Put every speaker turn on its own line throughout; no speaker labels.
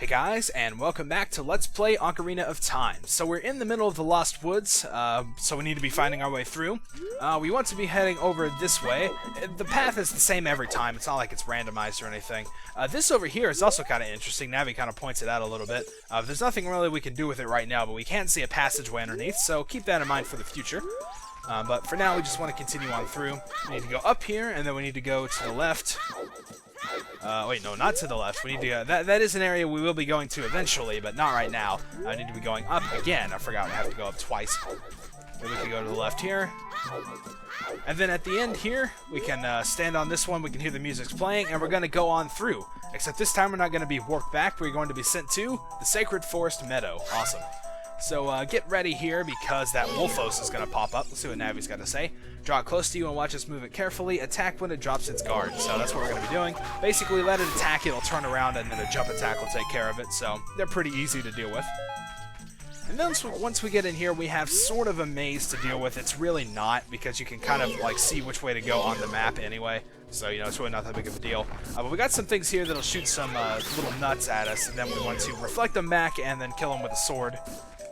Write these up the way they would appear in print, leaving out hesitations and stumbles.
Hey guys, and welcome back to Let's Play Ocarina of Time. So we're in the middle of the Lost Woods, so we need to be finding our way through. We want to be heading over this way. The path is the same every time, it's not like it's randomized or anything. This over here is also kind of interesting. Navi kind of points it out a little bit. There's nothing really we can do with it right now, but we can see a passageway underneath, so keep that in mind for the future. But for now, we just want to continue on through. We need to go up here, and then we need to go to the left. Wait, no, not to the left. We need to go... That is an area we will be going to eventually, but not right now. I need to be going up again. I forgot we have to go up twice. Then we can go to the left here. And then at the end here, we can stand on this one. We can hear the music's playing, and we're going to go on through. Except this time we're not going to be warped back. We're going to be sent to the Sacred Forest Meadow. Awesome. So get ready here because that Wolfos is going to pop up. Let's see what Navi's got to say. Draw it close to you and watch us move it carefully. Attack when it drops its guard. So that's what we're going to be doing. Basically, let it attack, it'll turn around, and then a jump attack will take care of it. So they're pretty easy to deal with. And then once we get in here, we have sort of a maze to deal with. It's really not, because you can kind of like see which way to go on the map anyway. So, you know, it's really not that big of a deal. But we got some things here that'll shoot some little nuts at us, and then we want to reflect them back and then kill them with a sword.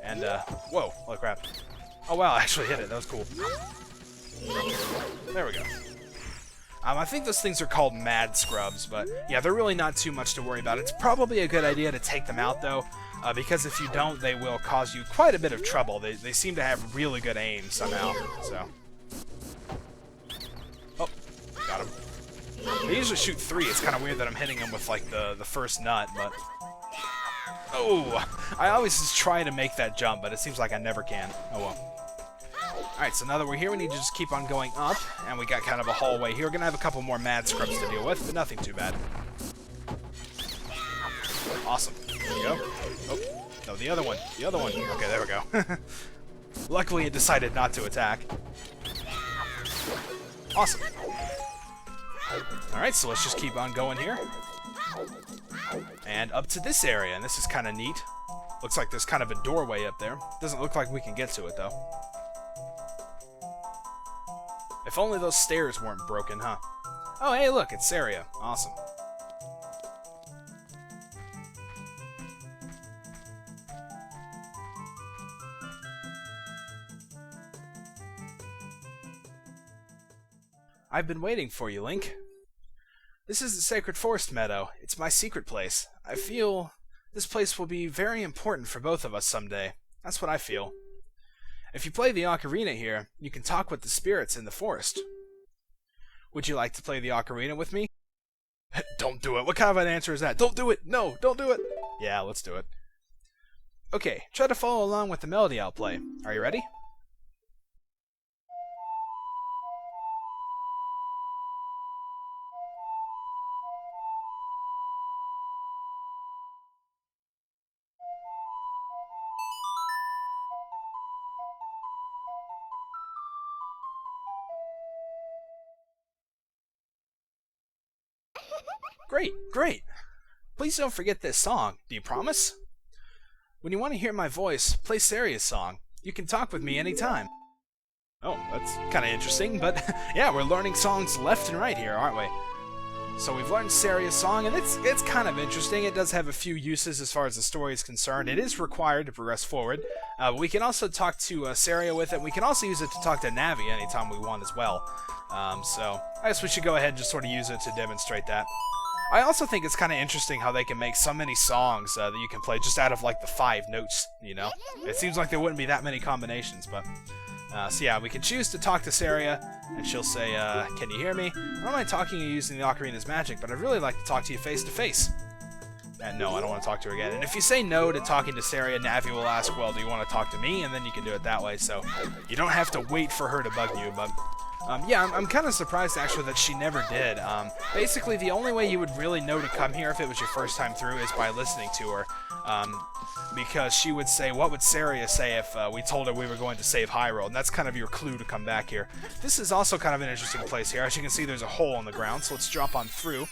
And, whoa, holy crap. Oh, wow, I actually hit it. That was cool. There we go. I think those things are called mad scrubs, but yeah, they're really not too much to worry about. It's probably a good idea to take them out, though, because if you don't, they will cause you quite a bit of trouble. They seem to have really good aim somehow, so. Oh, got him. They usually shoot 3. It's kind of weird that I'm hitting them with, like, the first nut, but... Oh! I always just try to make that jump, but it seems like I never can. Oh well. Alright, so now that we're here, we need to just keep on going up, and we got kind of a hallway here. We're gonna have a couple more mad scrubs to deal with, but nothing too bad. Awesome. There we go. Oh, no, the other one. The other one. Okay, there we go. Luckily, it decided not to attack. Awesome. Alright, so let's just keep on going here. And up to this area, and this is kind of neat. Looks like there's kind of a doorway up there. Doesn't look like we can get to it, though. If only those stairs weren't broken, huh? Oh, hey, look, it's Saria. Awesome. I've been waiting for you, Link. This is the Sacred Forest Meadow. It's my secret place. I feel this place will be very important for both of us someday. That's what I feel. If you play the Ocarina here, you can talk with the spirits in the forest. Would you like to play the Ocarina with me? Don't do it. What kind of an answer is that? Don't do it. No, don't do it. Yeah, let's do it. Okay, try to follow along with the melody I'll play. Are you ready? Great, great. Please don't forget this song. Do you promise? When you want to hear my voice, play Saria's song. You can talk with me anytime. Oh, that's kind of interesting, but yeah, we're learning songs left and right here, aren't we? So we've learned Saria's song, and it's kind of interesting. It does have a few uses as far as the story is concerned. It is required to progress forward. But we can also talk to Saria with it. We can also use it to talk to Navi anytime we want as well. So I guess we should go ahead and just sort of use it to demonstrate that. I also think it's kind of interesting how they can make so many songs that you can play just out of like the 5 notes, you know? It seems like there wouldn't be that many combinations, but... so yeah, we can choose to talk to Saria, and she'll say, can you hear me? I don't mind talking to you using the Ocarina's magic, but I'd really like to talk to you face to face. And no, I don't want to talk to her again. And if you say no to talking to Saria, Navi will ask, well, do you want to talk to me? And then you can do it that way, so you don't have to wait for her to bug you, but... yeah, I'm kind of surprised, actually, that she never did. Basically, the only way you would really know to come here if it was your first time through is by listening to her. Because she would say, what would Saria say if we told her we were going to save Hyrule? And that's kind of your clue to come back here. This is also kind of an interesting place here. As you can see, there's a hole in the ground, so let's drop on through.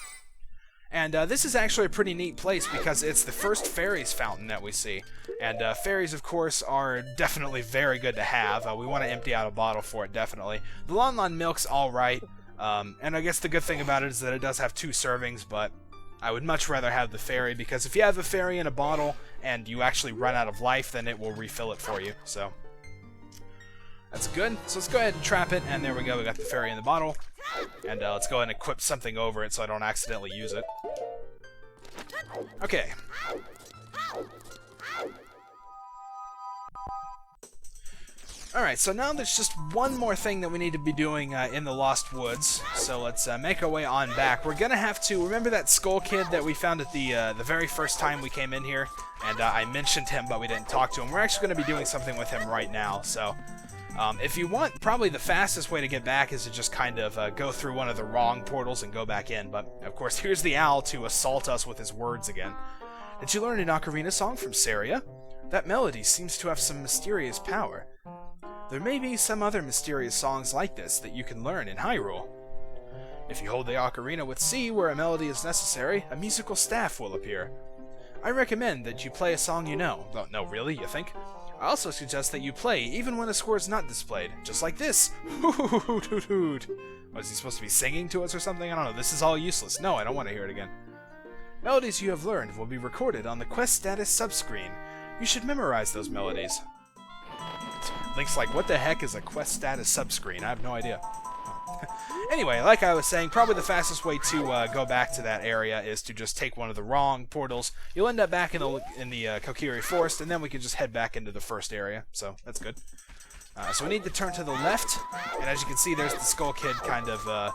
And this is actually a pretty neat place because it's the first fairies fountain that we see. And fairies, of course, are definitely very good to have. We want to empty out a bottle for it, definitely. The Lon Lon Milk's alright. And I guess the good thing about it is that it does have 2 servings, but I would much rather have the fairy, because if you have a fairy in a bottle and you actually run out of life, then it will refill it for you. So that's good. So let's go ahead and trap it, and there we go. We got the fairy in the bottle. And let's go ahead and equip something over it so I don't accidentally use it. Okay. Alright, so now there's just one more thing that we need to be doing in the Lost Woods. So let's make our way on back. We're going to have to... Remember that Skull Kid that we found at the very first time we came in here? And I mentioned him, but we didn't talk to him. We're actually going to be doing something with him right now. So if you want, probably the fastest way to get back is to just kind of go through one of the wrong portals and go back in. But, of course, here's the owl to assault us with his words again. Did you learn an Ocarina song from Saria? That melody seems to have some mysterious power. There may be some other mysterious songs like this that you can learn in Hyrule. If you hold the ocarina with C where a melody is necessary, a musical staff will appear. I recommend that you play a song you know. Oh, no, really, you think? I also suggest that you play even when a score is not displayed, just like this. Was he supposed to be singing to us or something? I don't know. This is all useless. No, I don't want to hear it again. Melodies you have learned will be recorded on the quest status subscreen. You should memorize those melodies. Link's like, what the heck is a quest status subscreen? I have no idea. Anyway, like I was saying, probably the fastest way to go back to that area is to just take one of the wrong portals. You'll end up back in the Kokiri Forest, and then we can just head back into the first area. So that's good. So we need to turn to the left, and as you can see, there's the Skull Kid kind of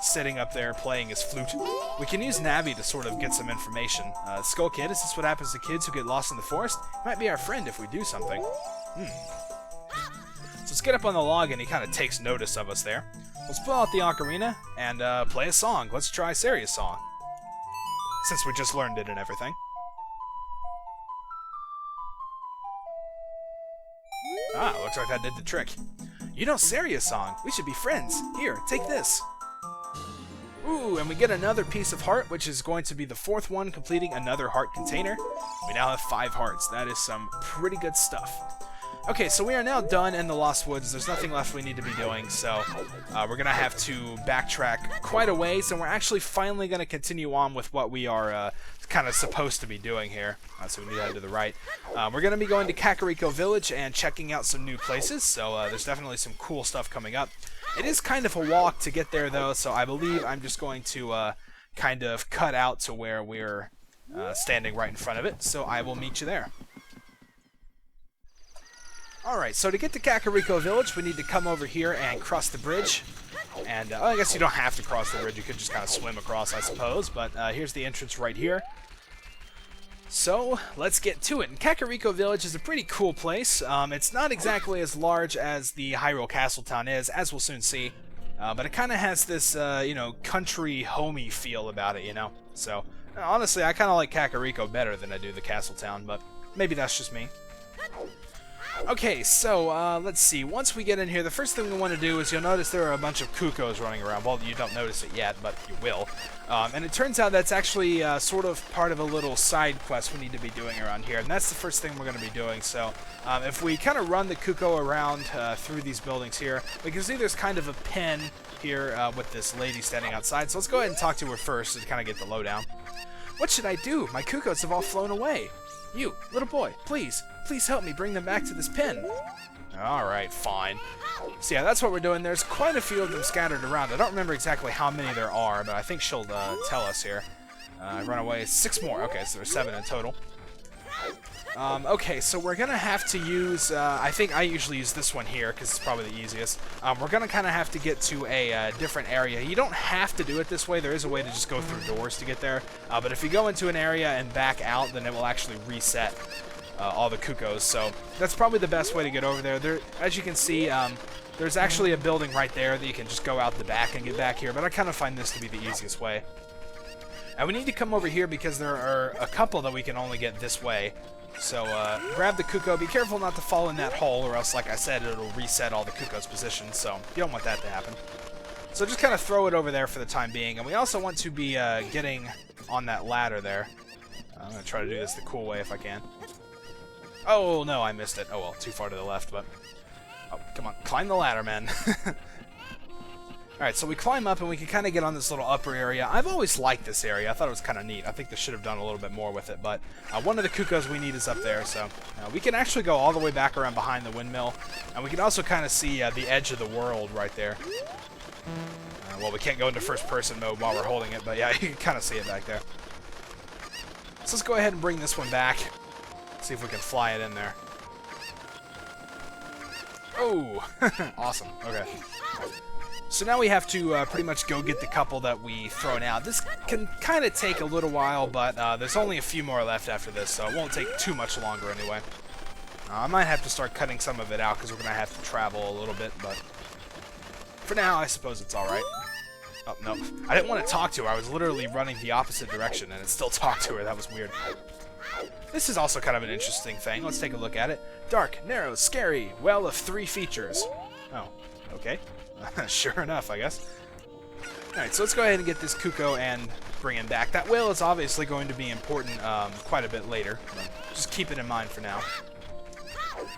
sitting up there playing his flute. We can use Navi to sort of get some information. Skull Kid, is this what happens to kids who get lost in the forest? He might be our friend if we do something. So let's get up on the log, and he kind of takes notice of us there. Let's pull out the ocarina and play a song. Let's try Saria's song, since we just learned it and everything. Ah, looks like that did the trick. You know Saria's song. We should be friends. Here, take this. Ooh, and we get another piece of heart, which is going to be the fourth one, completing another heart container. We now have 5 hearts. That is some pretty good stuff. Okay, so we are now done in the Lost Woods. There's nothing left we need to be doing, so we're going to have to backtrack quite a ways, and we're actually finally going to continue on with what we are kind of supposed to be doing here. So we need to head to the right. We're going to be going to Kakariko Village and checking out some new places, so there's definitely some cool stuff coming up. It is kind of a walk to get there, though, so I believe I'm just going to kind of cut out to where we're standing right in front of it, so I will meet you there. Alright, so to get to Kakariko Village, we need to come over here and cross the bridge. And I guess you don't have to cross the bridge, you could just kind of swim across, I suppose. But here's the entrance right here. So, let's get to it. And Kakariko Village is a pretty cool place. It's not exactly as large as the Hyrule Castle Town is, as we'll soon see. But it kind of has this, you know, country, homey feel about it, you know. So, honestly, I kind of like Kakariko better than I do the Castle Town, but maybe that's just me. Okay, so let's see. Once we get in here, the first thing we want to do is you'll notice there are a bunch of Cuckoos running around. Well, you don't notice it yet, but you will. And it turns out that's actually sort of part of a little side quest we need to be doing around here. And that's the first thing we're going to be doing. So if we kind of run the Cuckoo around through these buildings here, we can see there's kind of a pen here with this lady standing outside. So let's go ahead and talk to her first to kind of get the lowdown. What should I do? My Cuckoos have all flown away. You, little boy, please help me bring them back to this pen. Alright, fine. So yeah, that's what we're doing. There's quite a few of them scattered around. I don't remember exactly how many there are, but I think she'll tell us here. Run away. 6 more. Okay, so there's 7 in total. Okay, so we're going to have to use, I think I usually use this one here because it's probably the easiest. We're going to kind of have to get to a different area. You don't have to do it this way. There is a way to just go through doors to get there. But if you go into an area and back out, then it will actually reset all the Cuckoos. So that's probably the best way to get over there. As you can see, there's actually a building right there that you can just go out the back and get back here. But I kind of find this to be the easiest way. And we need to come over here because there are a couple that we can only get this way. So grab the Cuckoo. Be careful not to fall in that hole, or else, like I said, it'll reset all the Cuckoo's positions. So you don't want that to happen. So just kind of throw it over there for the time being. And we also want to be getting on that ladder there. I'm going to try to do this the cool way if I can. Oh, no, I missed it. Oh, well, too far to the left, but... Oh, come on. Climb the ladder, man. Alright, so we climb up and we can kind of get on this little upper area. I've always liked this area. I thought it was kind of neat. I think they should have done a little bit more with it, but one of the Kukos we need is up there, so we can actually go all the way back around behind the windmill, and we can also kind of see the edge of the world right there. Well, we can't go into first-person mode while we're holding it, but yeah, you can kind of see it back there. So let's go ahead and bring this one back. See if we can fly it in there. Oh! Awesome. Okay. So now we have to pretty much go get the couple that we thrown out. This can kind of take a little while, but there's only a few more left after this, so it won't take too much longer anyway. I might have to start cutting some of it out because we're going to have to travel a little bit, but for now, I suppose it's alright. Oh, no. I didn't want to talk to her. I was literally running the opposite direction, and it still talked to her. That was weird. This is also kind of an interesting thing. Let's take a look at it. Dark, narrow, scary, well of 3 features. Oh, okay. Sure enough, I guess. Alright, so let's go ahead and get this Kuko and bring him back. That whale is obviously going to be important quite a bit later. Just keep it in mind for now.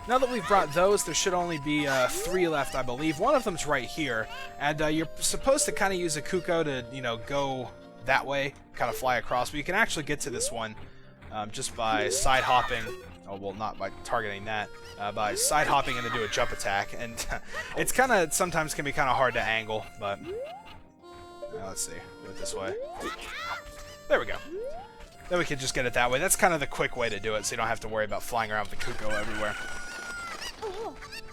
Now that we've brought those, there should only be 3 left, I believe. One of them's right here, and you're supposed to kind of use a Kuko to, you know, go that way, kind of fly across, but you can actually get to this one just by side hopping. Oh, well, not by targeting that. By side hopping and to do a jump attack, and it's kind of sometimes can be kind of hard to angle, but let's see, do it this way. There we go. Then we can just get it that way. That's kind of the quick way to do it, so you don't have to worry about flying around with the Kuko everywhere.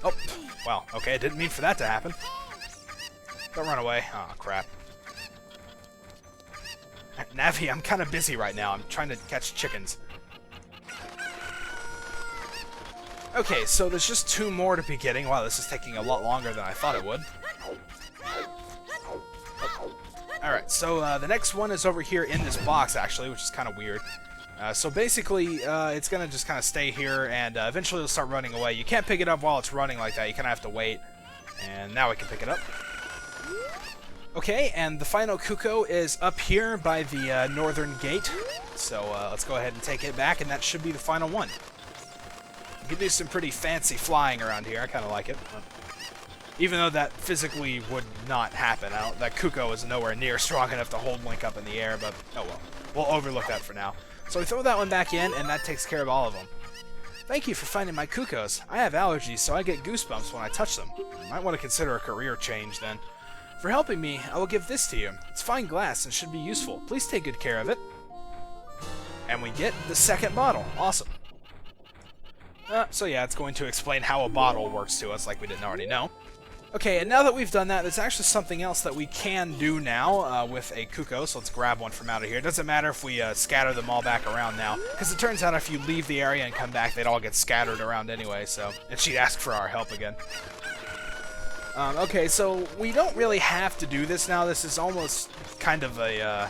Oh, well, okay, I didn't mean for that to happen. Don't run away. Oh, crap. Navi, I'm kind of busy right now. I'm trying to catch chickens. Okay, so there's just 2 more to be getting. Wow, this is taking a lot longer than I thought it would. Alright, so the next one is over here in this box, actually, which is kind of weird. So basically, it's going to just kind of stay here, and eventually it'll start running away. You can't pick it up while it's running like that. You kind of have to wait. And now we can pick it up. Okay, and the final Kuko is up here by the northern gate. So let's go ahead and take it back, and that should be the final one. You can do some pretty fancy flying around here. I kind of like it. Even though that physically would not happen. That Kuko is nowhere near strong enough to hold Link up in the air, but oh well. We'll overlook that for now. So we throw that one back in, and that takes care of all of them. Thank you for finding my Kukos. I have allergies, so I get goosebumps when I touch them. You might want to consider a career change, then. For helping me, I will give this to you. It's fine glass and should be useful. Please take good care of it. And we get the second bottle. Awesome. So yeah, it's going to explain how a bottle works to us, like we didn't already know. Okay, and now that we've done that, there's actually something else that we can do now with a Kuko, so let's grab one from out of here. It doesn't matter if we scatter them all back around now, because it turns out if you leave the area and come back, they'd all get scattered around anyway, so... And she'd ask for our help again. Okay, so we don't really have to do this now. This is almost kind of a...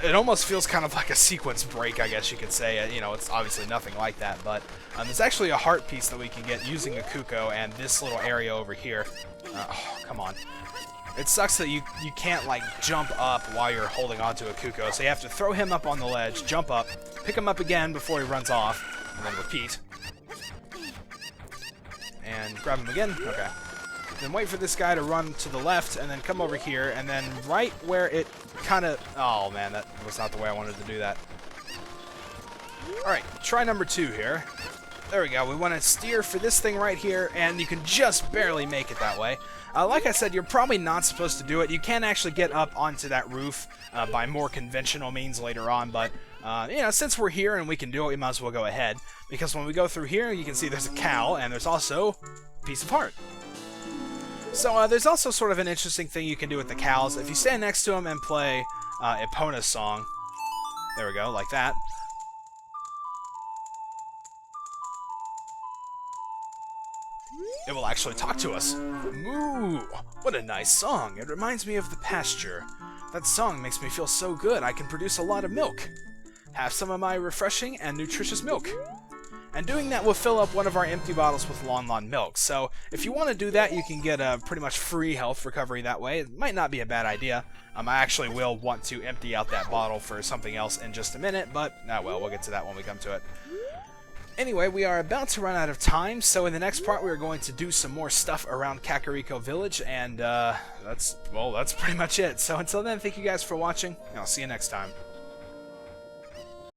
it almost feels kind of like a sequence break, I guess you could say. You know, it's obviously nothing like that, but there's actually a heart piece that we can get using a Kuko and this little area over here. Oh, come on. It sucks that you can't, like, jump up while you're holding onto a Kuko, so you have to throw him up on the ledge, jump up, pick him up again before he runs off, and then repeat. And grab him again. Okay. Then wait for this guy to run to the left, and then come over here, and then right where it kind of... Oh, man, that was not the way I wanted to do that. Alright, try number 2 here. There we go. We want to steer for this thing right here, and you can just barely make it that way. Like I said, you're probably not supposed to do it. You can actually get up onto that roof by more conventional means later on, but, you know, since we're here and we can do it, we might as well go ahead. Because when we go through here, you can see there's a cow, and there's also a piece of heart. So there's also sort of an interesting thing you can do with the cows. If you stand next to them and play Epona's song, there we go, like that. It will actually talk to us. Moo! What a nice song. It reminds me of the pasture. That song makes me feel so good I can produce a lot of milk. Have some of my refreshing and nutritious milk. And doing that will fill up one of our empty bottles with Lon Lon milk. So if you want to do that, you can get a pretty much free health recovery that way. It might not be a bad idea. I actually will want to empty out that bottle for something else in just a minute, but well, we'll get to that when we come to it. Anyway, we are about to run out of time, so in the next part we are going to do some more stuff around Kakariko Village, and that's pretty much it. So until then, thank you guys for watching, and I'll see you next time.